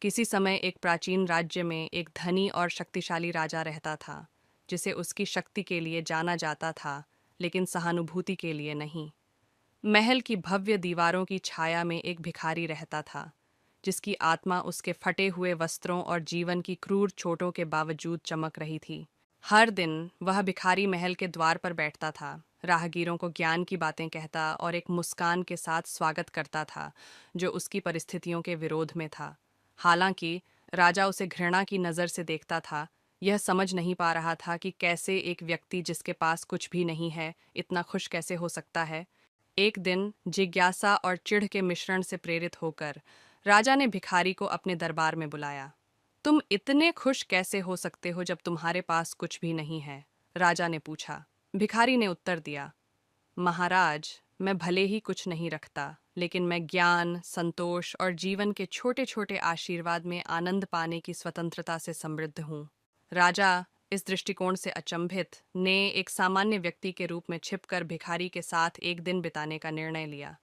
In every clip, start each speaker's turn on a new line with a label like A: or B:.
A: किसी समय एक प्राचीन राज्य में एक धनी और शक्तिशाली राजा रहता था, जिसे उसकी शक्ति के लिए जाना जाता था, लेकिन सहानुभूति के लिए नहीं। महल की भव्य दीवारों की छाया में एक भिखारी रहता था, जिसकी आत्मा उसके फटे हुए वस्त्रों और जीवन की क्रूर चोटों के बावजूद चमक रही थी। हर दिन वह भिखारी महल के द्वार पर बैठता था, राहगीरों को ज्ञान की बातें कहता और एक मुस्कान के साथ स्वागत करता था, जो उसकी परिस्थितियों के विरोध में था। हालांकि राजा उसे घृणा की नज़र से देखता था, यह समझ नहीं पा रहा था कि कैसे एक व्यक्ति जिसके पास कुछ भी नहीं है, इतना खुश कैसे हो सकता है। एक दिन जिज्ञासा और चिढ़ के मिश्रण से प्रेरित होकर राजा ने भिखारी को अपने दरबार में बुलाया। तुम इतने खुश कैसे हो सकते हो जब तुम्हारे पास कुछ भी नहीं है? राजा ने पूछा। भिखारी ने उत्तर दिया, महाराज, मैं भले ही कुछ नहीं रखता, लेकिन मैं ज्ञान, संतोष और जीवन के छोटे छोटे आशीर्वाद में आनंद पाने की स्वतंत्रता से समृद्ध हूँ। राजा, इस दृष्टिकोण से अचंभित, ने एक सामान्य व्यक्ति के रूप में छिपकर भिखारी के साथ एक दिन बिताने का निर्णय लिया।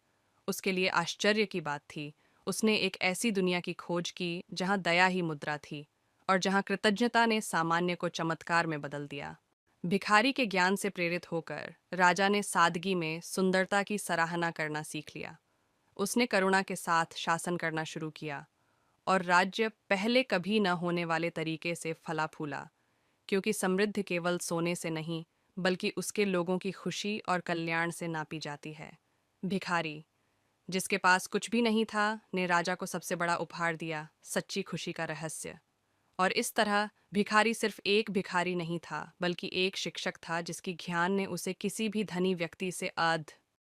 A: उसके लिए आश्चर्य की बात थी, उसने एक ऐसी दुनिया की खोज की जहाँ दया ही मुद्रा थी और जहाँ कृतज्ञता ने सामान्य को चमत्कार में बदल दिया। भिखारी के ज्ञान से प्रेरित होकर राजा ने सादगी में सुंदरता की सराहना करना सीख लिया। उसने करुणा के साथ शासन करना शुरू किया और राज्य पहले कभी न होने वाले तरीके से फला फूला, क्योंकि समृद्धि केवल सोने से नहीं, बल्कि उसके लोगों की खुशी और कल्याण से नापी जाती है। भिखारी, जिसके पास कुछ भी नहीं था, ने राजा को सबसे बड़ा उपहार दिया, सच्ची खुशी का रहस्य। और इस तरह भिखारी सिर्फ एक भिखारी नहीं था, बल्कि एक शिक्षक था जिसकी ज्ञान ने उसे किसी भी धनी व्यक्ति से